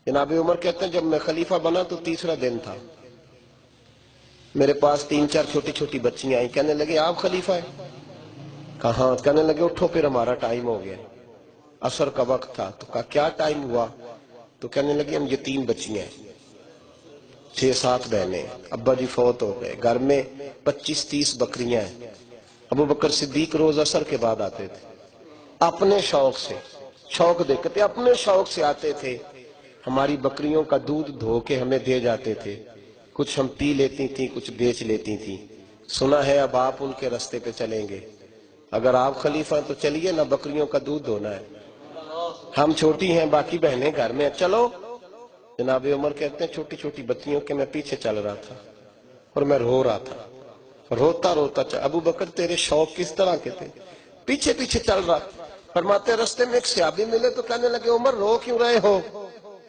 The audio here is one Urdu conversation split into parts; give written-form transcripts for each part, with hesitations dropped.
جناب عمر کہتے ہیں جب میں خلیفہ بنا تو تیسرا دن تھا، میرے پاس 3-4 چھوٹی چھوٹی بچیاں آئیں، کہنے لگے آپ خلیفہ ہیں؟ کہاں؟ کہنے لگے اٹھو پھر ہمارا ٹائم ہو گیا، عصر کا وقت تھا۔ تو کہا کیا ٹائم ہوا؟ تو کہنے لگے ہم یتیم بچیاں ہیں، 6-7 بہنیں، ابا جی فوت ہو گئے، گھر میں 25-30 بکریاں ہیں۔ ابو بکر صدیق روز عصر کے بعد آتے تھے، اپنے شوق سے، شوق دیکھتے اپنے شوق سے آتے تھے، ہماری بکریوں کا دودھ دھو کے ہمیں دے جاتے تھے، کچھ ہم پی لیتی تھیں، کچھ بیچ لیتی تھیں۔ سنا ہے اب آپ ان کے راستے پہ چلیں گے، اگر آپ خلیفہ تو چلیے نہ، بکریوں کا دودھ دھونا ہے، ہم چھوٹی ہیں، باقی بہنیں گھر میں، چلو۔ جناب عمر کہتے ہیں چھوٹی چھوٹی بچیوں کے میں پیچھے چل رہا تھا اور میں رو رہا تھا، روتا روتا ابو بکر تیرے شوق کس طرح کے تھے؟ پیچھے پیچھے چل رہا۔ فرماتے رستے میں ایک صحابی ملے تو کہنے لگے عمر رو کیوں رہے ہو؟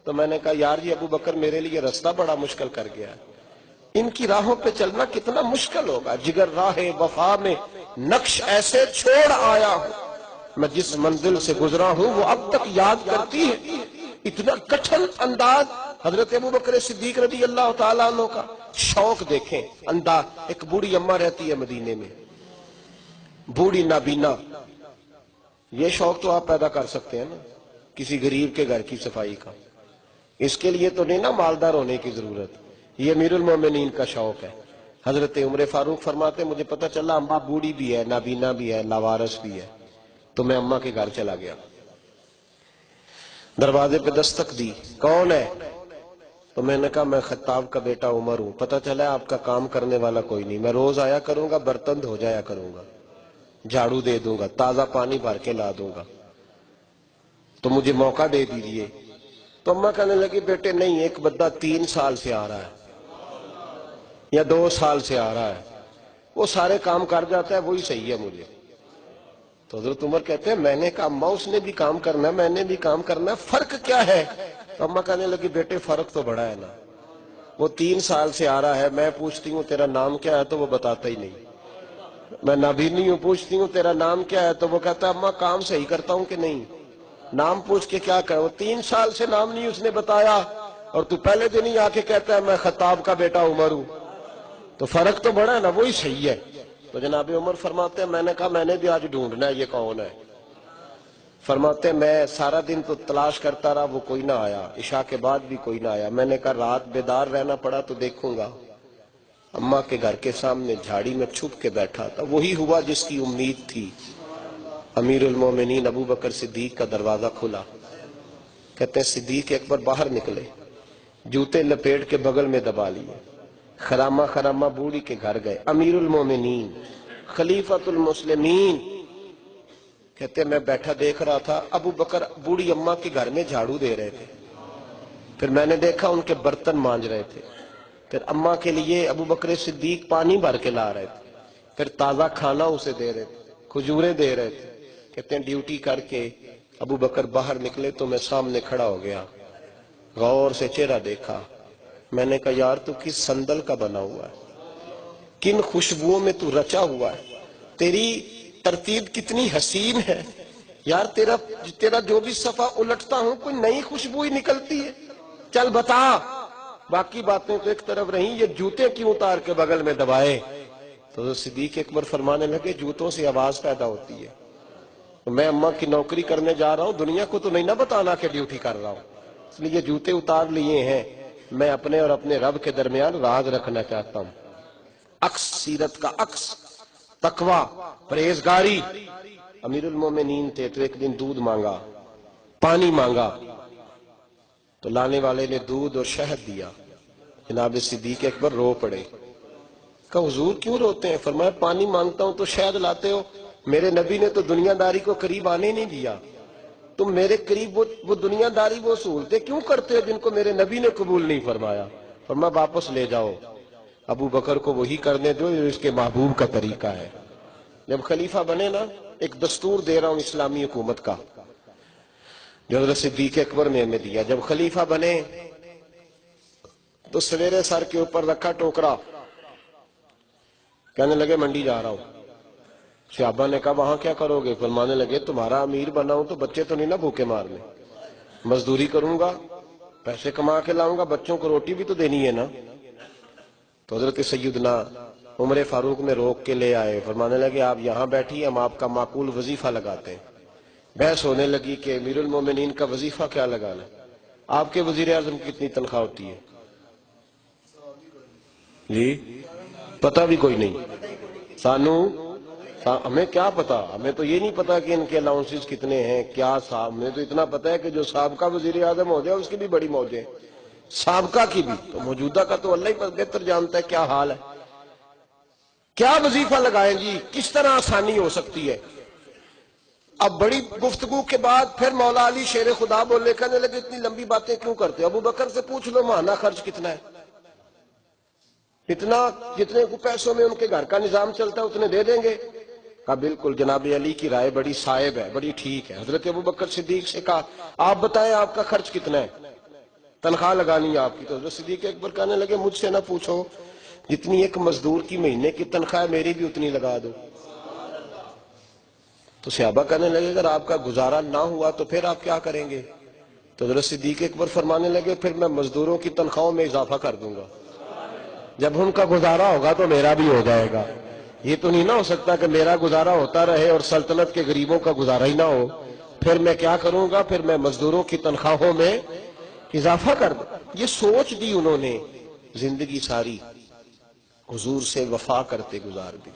تو میں نے کہا یار یہ ابو بکر میرے لیے راستہ بڑا مشکل کر گیا ہے، ان کی راہوں پہ چلنا کتنا مشکل ہوگا، جگر راہ وفا میں نقش ایسے چھوڑ آیا ہوں، میں جس منزل سے گزرا ہوں وہ اب تک یاد کرتی ہے۔ اتنا کٹھن انداز حضرت ابو بکر صدیق رضی اللہ تعالیٰ عنہ کا، شوق دیکھیں انداز۔ ایک بوڑھی اماں رہتی ہے مدینے میں، بوڑھی نابینا، یہ شوق تو آپ پیدا کر سکتے ہیں نا کسی غریب کے گھر کی صفائی کا، اس کے لیے تو نہیں نا مالدار ہونے کی ضرورت، یہ امیر المومنین کا شوق ہے۔ حضرت عمر فاروق فرماتے مجھے پتہ چلا اماں بوڑھی بھی ہے، نابینا بھی ہے، لاوارث بھی ہے، تو میں اماں کے گھر چلا گیا، دروازے پہ دستک دی، کون ہے؟ تو میں نے کہا میں خطاب کا بیٹا عمر ہوں، پتہ چلا آپ کا کام کرنے والا کوئی نہیں، میں روز آیا کروں گا، برتن دھو جایا کروں گا، جھاڑو دے دوں گا، تازہ پانی بھر کے لا دوں گا، تو مجھے موقع دے دیجئے۔ تو اماں کہنے لگی بیٹے نہیں، ایک بندہ 3 سال سے آ رہا ہے یا 2 سال سے آ رہا ہے، وہ سارے کام کر جاتا ہے، وہی صحیح ہے مجھے۔ تو حضرت عمر کہتے ہیں میں نے کہا اماں اس نے بھی کام کرنا ہے، میں نے بھی کام کرنا ہے، فرق کیا ہے؟ تو اماں کہنے لگی بیٹے فرق تو بڑا ہے نا، وہ 3 سال سے آ رہا ہے، میں پوچھتی ہوں تیرا نام کیا ہے تو وہ بتاتا ہی نہیں، میں نابینی ہوں، پوچھتی ہوں تیرا نام کیا ہے تو وہ کہتا ہے اماں کام صحیح کرتا ہوں کہ نہیں، نام پوچھ کے کیا کرو، 3 سال سے نام نہیں اس نے بتایا اور تو پہلے دن ہی آ کے کہتا ہے میں خطاب کا بیٹا عمر ہوں، تو فرق تو بڑا ہے نا، وہی صحیح ہے۔ تو جناب عمر فرماتے ہیں میں نے کہا میں نے بھی آج ڈھونڈنا ہے یہ کون ہے، فرماتے ہیں میں سارا دن تو تلاش کرتا رہا، وہ کوئی نہ آیا، عشاء کے بعد بھی کوئی نہ آیا، میں نے کہا رات بیدار رہنا پڑا تو دیکھوں گا، اماں کے گھر کے سامنے جھاڑی میں چھپ کے بیٹھا تھا، وہی ہوا جس کی امید تھی، امیر المومنین ابو بکر صدیق کا دروازہ کھلا، کہتے ہیں صدیق اکبر باہر نکلے، جوتے لپیٹ کے بغل میں دبا لیے، خرامہ خرامہ بوڑھی کے گھر گئے، امیر المومنین خلیفۃ المسلمین، کہتے ہیں میں بیٹھا دیکھ رہا تھا، ابو بکر بوڑھی اماں کے گھر میں جھاڑو دے رہے تھے، پھر میں نے دیکھا ان کے برتن مانج رہے تھے، پھر اماں کے لیے ابو بکر صدیق پانی بھر کے لا رہے تھے، پھر تازہ کھانا اسے دے رہے تھے، کھجوریں دے رہے تھے، کہتے ہیں ڈیوٹی کر کے ابو بکر باہر نکلے تو میں سامنے کھڑا ہو گیا، غور سے چہرہ دیکھا، میں نے کہا یار تو کس صندل کا بنا ہوا ہے، کن خوشبوؤں میں تو رچا ہوا ہے، تیری ترتیب کتنی حسین ہے یار، تیرا جو بھی صفحہ الٹتا ہوں کوئی نئی خوشبو ہی نکلتی ہے، چل بتا۔ باقی باتیں تو ایک طرف رہیں، یہ جوتے کیوں اتار کے بغل میں دبائے؟ تو صدیق اکبر فرمانے لگے جوتوں سے آواز پیدا ہوتی ہے، میں اماں کی نوکری کرنے جا رہا ہوں، دنیا کو تو نہیں نہ بتانا کہ ڈیوٹی کر رہا ہوں، اس لیے جوتے اتار لیے ہیں، میں اپنے اور اپنے رب کے درمیان راز رکھنا چاہتا ہوں، عکس سیرت کا عکس، تقوی، پرہیزگاری، امیر المومنین تھے تو ایک دن دودھ مانگا، پانی مانگا، تو لانے والے نے دودھ اور شہد دیا، جناب صدیق اکبر رو پڑے، کہا حضور کیوں روتے ہیں؟ فرمایا پانی مانگتا ہوں تو شہد لاتے ہو، میرے نبی نے تو دنیا داری کو قریب آنے نہیں دیا، تم میرے قریب وہ دنیا داری وہ سہولتیں کیوں کرتے ہو جن کو میرے نبی نے قبول نہیں فرمایا؟ فرمایا واپس لے جاؤ، ابو بکر کو وہی کرنے دو جو اس کے محبوب کا طریقہ ہے۔ جب خلیفہ بنے نا، ایک دستور دے رہا ہوں اسلامی حکومت کا جو حضرت صدیق اکبر نے ہمیں دیا، جب خلیفہ بنے تو سویرے سر کے اوپر رکھا ٹوکرا، کہنے لگے منڈی جا رہا ہوں، صحابہ نے کہا وہاں کیا کرو گے؟ فرمانے لگے تمہارا امیر بنا ہوں تو بچے تو نہیں نہ بھوکے مارنے، مزدوری کروں گا، پیسے کما کے لاؤں گا، بچوں کو روٹی بھی تو دینی ہے نا۔ تو حضرت سیدنا عمر فاروق نے روک کے لے آئے، فرمانے لگے آپ یہاں بیٹھی، ہم آپ کا معقول وظیفہ لگاتے ہیں۔ بحث ہونے لگی کہ امیر المومنین کا وظیفہ کیا لگانا ہے، آپ کے وزیر اعظم کی کتنی تنخواہ ہوتی ہے؟ جی پتہ بھی کوئی نہیں ہمیں کیا پتا، ہمیں تو یہ نہیں پتا کہ ان کے الاؤنسز کتنے ہیں کیا صاحب، ہمیں تو اتنا پتا ہے کہ جو سابقہ وزیر اعظم ہو جائے اس کی بھی بڑی موجیں، سابقہ کی بھی، تو موجودہ کا تو اللہ ہی بہتر جانتا ہے کیا حال ہے۔ کیا وظیفہ لگائیں جی، کس طرح آسانی ہو سکتی ہے؟ اب بڑی گفتگو کے بعد پھر مولا علی شیر خدا بولنے کہنے لگے اتنی لمبی باتیں کیوں کرتے ہو؟ ابو بکر سے پوچھ لو ماہانہ خرچ کتنا ہے، اتنا جتنے کو پیسوں میں ان کے گھر کا نظام چلتا ہے اتنے دے دیں گے۔ کہا بالکل جناب علی کی رائے بڑی صائب ہے، بڑی ٹھیک ہے۔ حضرت ابو بکر صدیق سے کہا آپ بتائیں آپ کا خرچ کتنا ہے، تنخواہ لگانی ہے آپ کی؟ تو حضرت صدیق اکبر کہنے لگے مجھ سے نہ پوچھو، جتنی ایک مزدور کی مہینے کی تنخواہ میری بھی اتنی لگا دو۔ تو صحابہ کہنے لگے اگر آپ کا گزارا نہ ہوا تو پھر آپ کیا کریں گے؟ تو حضرت صدیق اکبر فرمانے لگے پھر میں مزدوروں کی تنخواہوں میں اضافہ کر دوں گا، جب ان کا گزارا ہوگا تو میرا بھی ہو جائے گا۔ یہ تو نہیں نہ ہو سکتا کہ میرا گزارا ہوتا رہے اور سلطنت کے غریبوں کا گزارا ہی نہ ہو۔ پھر میں کیا کروں گا؟ پھر میں مزدوروں کی تنخواہوں میں اضافہ کر دوں۔ یہ سوچ دی انہوں نے، زندگی ساری حضور سے وفا کرتے گزار دی،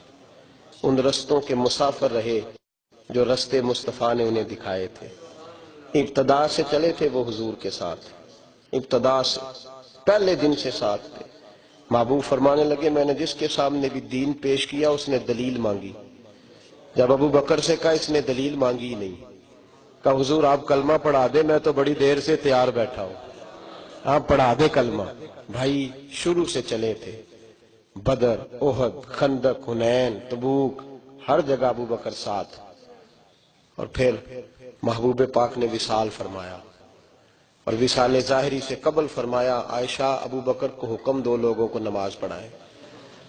ان رستوں کے مسافر رہے جو رستے مصطفیٰ نے انہیں دکھائے تھے۔ ابتدا سے چلے تھے وہ حضور کے ساتھ، ابتدا سے پہلے دن سے ساتھ تھے۔ محبوب فرمانے لگے میں نے جس کے سامنے بھی دین پیش کیا اس نے دلیل مانگی، جب ابو بکر سے کہا اس نے دلیل مانگی ہی نہیں، کہا حضور آپ کلمہ پڑھا دے، میں تو بڑی دیر سے تیار بیٹھا ہوں، آپ پڑھا دے کلمہ۔ بھائی شروع سے چلے تھے، بدر، احد، خندق، حنین، تبوک، ہر جگہ ابو بکر ساتھ۔ اور پھر محبوب پاک نے وصال فرمایا، اور وصال ظاہری سے قبل فرمایا عائشہ ابو بکر کو حکم دو لوگوں کو نماز پڑھائیں۔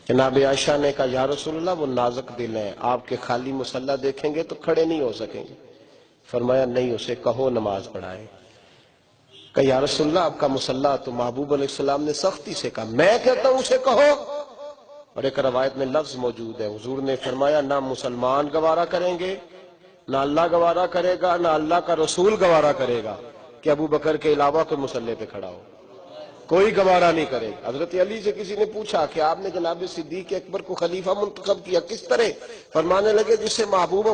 جناب عائشہ نے کہا یا رسول اللہ وہ نازک دل ہیں، آپ کے خالی مصلی دیکھیں گے تو کھڑے نہیں ہو سکیں گے۔ فرمایا نہیں اسے کہو نماز پڑھائیں۔ کہا یا رسول اللہ آپ کا مصلی، تو محبوب علیہ السلام نے سختی سے کہا میں کہتا ہوں اسے کہو۔ اور ایک روایت میں لفظ موجود ہے، حضور نے فرمایا نہ مسلمان گوارا کریں گے، نہ اللہ گوارا کرے گا، نہ اللہ کا رسول گوارا کرے گا کہ ابو بکر کے علاوہ کوئی مصلی پہ کھڑا ہو، کوئی گوارا نہیں کرے گا۔ حضرت علی سے کسی نے پوچھا کہ آپ نے جناب صدیق اکبر کو خلیفہ منتخب کیا کس طرح؟ فرمانے لگے جس سے محبوب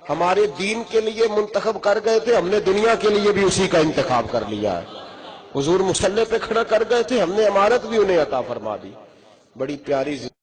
ہمارے دین کے لیے منتخب کر گئے تھے، ہم نے دنیا کے لیے بھی اسی کا انتخاب کر لیا ہے۔ حضور مصلی پہ کھڑا کر گئے تھے، ہم نے امارت بھی انہیں عطا فرما دی۔ بڑی پیاری